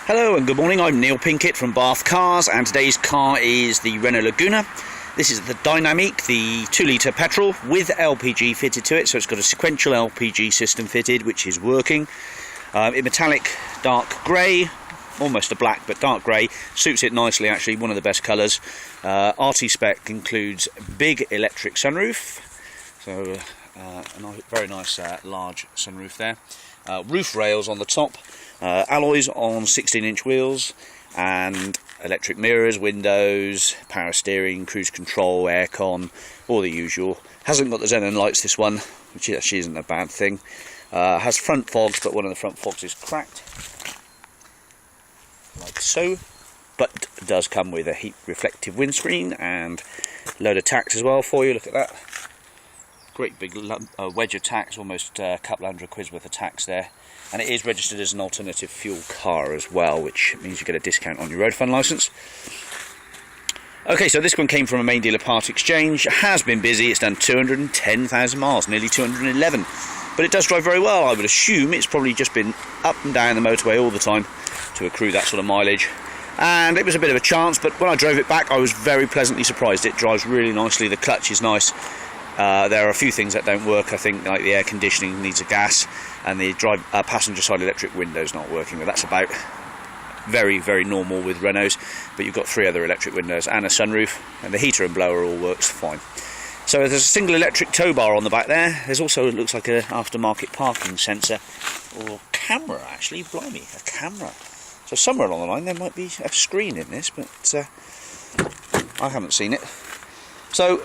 Hello and good morning, I'm Neil Pinkett from Bath Cars, and today's car is the Renault Laguna. This is the Dynamique, the 2-litre petrol with LPG fitted to it, so it's got a sequential LPG system fitted which is working. In metallic dark grey, almost a black but dark grey, suits it nicely actually, one of the best colours. RT spec includes big electric sunroof, so a very nice large sunroof there. Roof rails on the top, alloys on 16-inch wheels, and electric mirrors, windows, power steering, cruise control, aircon, all the usual. Hasn't got the xenon lights, this one, which actually isn't a bad thing. Has front fogs, but one of the front fogs is cracked, like so. But does come with a heat reflective windscreen and a load of tacks as well for you. Look at that. Great big wedge of tax, almost a couple £100 worth of tax there, and it is registered as an alternative fuel car as well, which means you get a discount on your road fund licence. Okay, so this one came from a main dealer part exchange, has been busy, it's done 210,000 miles, nearly 211, but it does drive very well. I would assume it's probably just been up and down the motorway all the time to accrue that sort of mileage, and it was a bit of a chance, but when I drove it back I was very pleasantly surprised. It drives really nicely, the clutch is nice. There are a few things that don't work, I think, like the air conditioning needs a gas, and the passenger side electric window's not working, but that's about very, very normal with Renaults. But you've got 3 other electric windows and a sunroof, and the heater and blower all works fine. So there's a single electric tow bar on the back there. There's also, it looks like an aftermarket parking sensor, or camera actually, blimey, a camera. So somewhere along the line there might be a screen in this, but I haven't seen it. So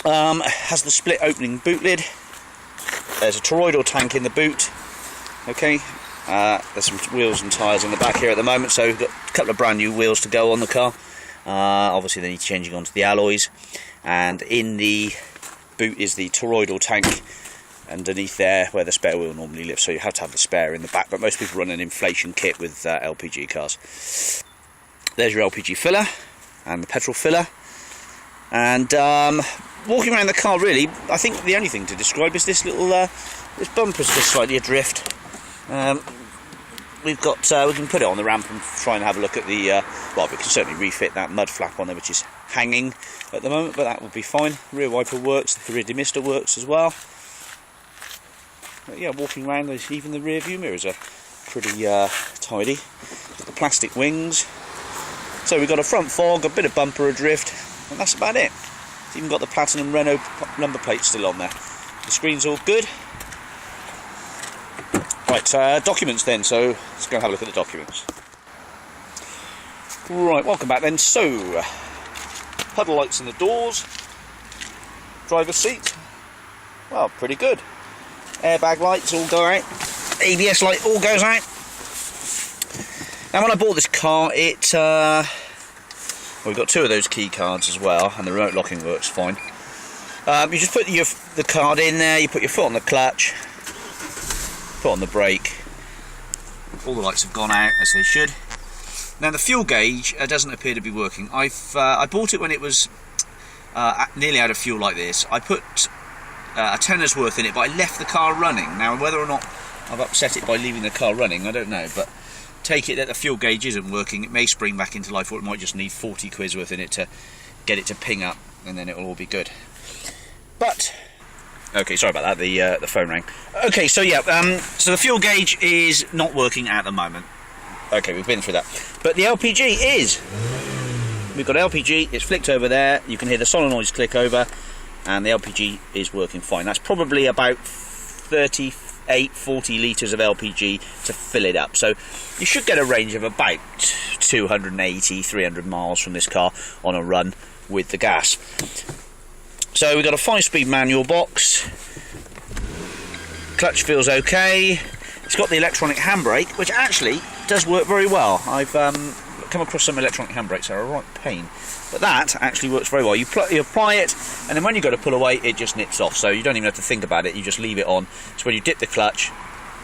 has the split opening boot lid. There's a toroidal tank in the boot. Okay, there's some wheels and tyres in the back here at the moment, so we've got a couple of brand new wheels to go on the car. Obviously they need changing onto the alloys, and in the boot is the toroidal tank underneath there where the spare wheel normally lives, so you have to have the spare in the back, but most people run an inflation kit with LPG cars. There's your LPG filler and the petrol filler, and walking around the car, really, I think the only thing to describe is this little, this bumper's just slightly adrift. We can put it on the ramp and try and have a look at the, well, we can certainly refit that mud flap on there, which is hanging at the moment, but that would be fine. Rear wiper works, the rear demister works as well. But yeah, walking around, even the rear view mirrors are pretty tidy. The plastic wings. So we've got a front fog, a bit of bumper adrift, and that's about it. It's even got the platinum Renault number plate still on there. The screen's all good. Right, documents then, so let's go and have a look at the documents. Right, welcome back then. So, puddle lights in the doors. Driver's seat. Well, pretty good. Airbag lights all go out. ABS light all goes out. Now when I bought this car, we've got 2 of those key cards as well, and the remote locking works fine. You just put the card in there, you put your foot on the clutch, put on the brake. All the lights have gone out, as they should. Now the fuel gauge doesn't appear to be working. I bought it when it was nearly out of fuel like this. I put a tenner's worth in it, but I left the car running. Now whether or not I've upset it by leaving the car running, I don't know, but take it that the fuel gauge isn't working. It may spring back into life, or it might just need 40 quid worth in it to get it to ping up, and then it'll all be good. But okay, sorry about that, the phone rang. Okay, so yeah, so the fuel gauge is not working at the moment. Okay, we've been through that, but the LPG is. We've got LPG, it's flicked over there, you can hear the solenoids click over, and the LPG is working fine. That's probably about 40 litres of LPG to fill it up, so you should get a range of about 280-300 miles from this car on a run with the gas. So we've got a 5-speed manual box, clutch feels okay, it's got the electronic handbrake, which actually does work very well. I've come across some electronic handbrakes that are a right pain, but that actually works very well. You apply it, and then when you go to pull away, it just nips off, so you don't even have to think about it, you just leave it on. So when you dip the clutch,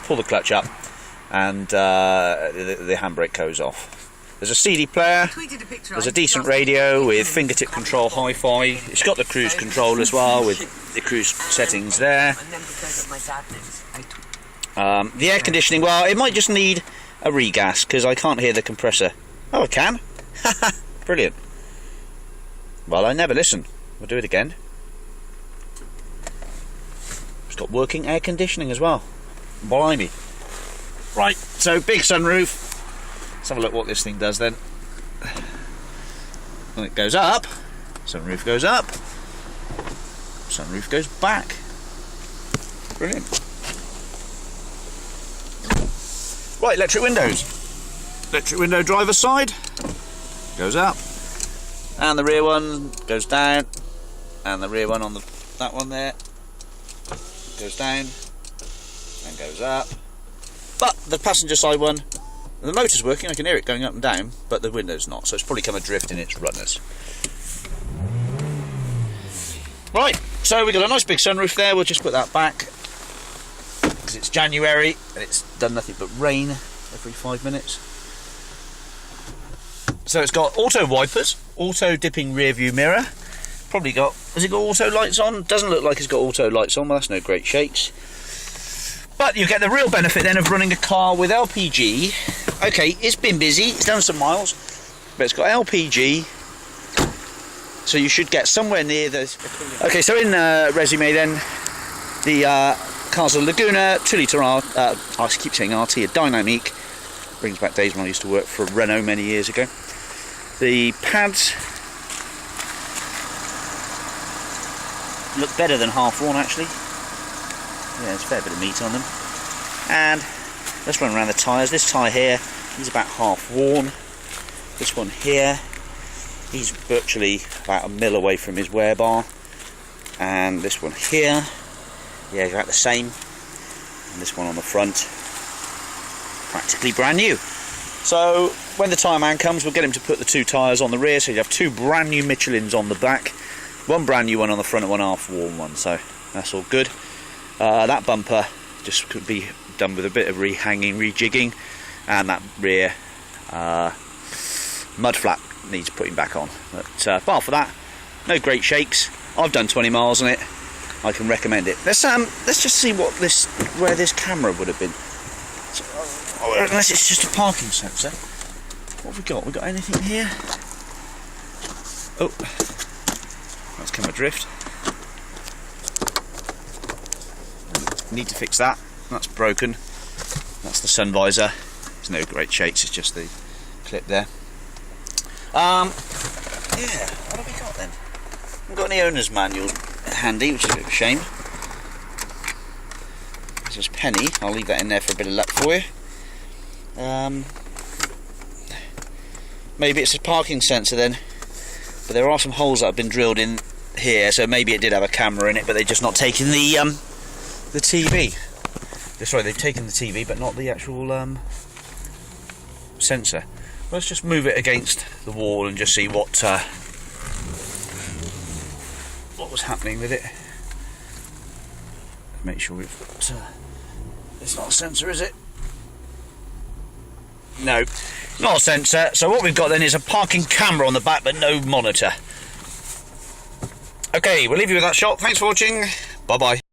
pull the clutch up, and the handbrake goes off. There's a CD player, there's a decent radio with fingertip control hi-fi, it's got the cruise control as well with the cruise settings there. The air conditioning, well, it might just need a regas because I can't hear the compressor. Oh, I can. Brilliant. Well, I never listen. We'll do it again. It's got working air conditioning as well. Blimey. Right, so big sunroof. Let's have a look what this thing does then. When it goes up, sunroof goes up, sunroof goes back. Brilliant. Right, electric windows. Electric window driver's side goes up, and the rear one goes down, and the rear one on that one there goes down and goes up. But the passenger side one, the motor's working, I can hear it going up and down, but the window's not, so it's probably come adrift in its runners. Right, so we've got a nice big sunroof there. We'll just put that back because it's January and it's done nothing but rain every 5 minutes. So it's got auto wipers, auto dipping rear view mirror, probably got, has it got auto lights on? Doesn't look like it's got auto lights on, well that's no great shakes. But you get the real benefit then of running a car with LPG. Okay, it's been busy, it's done some miles, but it's got LPG, so you should get somewhere near the... Okay, so in resume then, the car's a Laguna 2 litre I keep saying RT, a Dynamique. Brings back days when I used to work for Renault many years ago. The pads look better than half worn actually. Yeah, there's a fair bit of meat on them. And let's run around the tyres. This tyre here, he's about half worn. This one here, he's virtually about a mil away from his wear bar. And this one here, yeah, about the same. And this one on the front, practically brand new. So when the tyre man comes, we'll get him to put the 2 tyres on the rear, so you have 2 brand new Michelins on the back, 1 brand new one on the front and 1 half worn one, so that's all good. That bumper just could be done with a bit of rehanging, rejigging, and that rear mud flap needs putting back on. But apart from that, no great shakes. I've done 20 miles on it. I can recommend it. Let's just see where this camera would have been. So, unless it's just a parking sensor. What have we got? We got anything here? Oh, that's come adrift. Need to fix that. That's broken. That's the sun visor. There's no great shakes. It's just the clip there. Yeah. What have we got then? We've got any owner's manuals handy, which is a bit of a shame. This is penny. I'll leave that in there for a bit of luck for you. Maybe it's a parking sensor then, but there are some holes that have been drilled in here, so maybe it did have a camera in it, but they've just not taken the TV. Sorry, they've taken the TV, but not the actual sensor. Let's just move it against the wall and just see what was happening with it. Make sure it's not a sensor, is it? No, not a sensor. So what we've got then is a parking camera on the back, but no monitor. Okay, we'll leave you with that shot. Thanks for watching. Bye bye.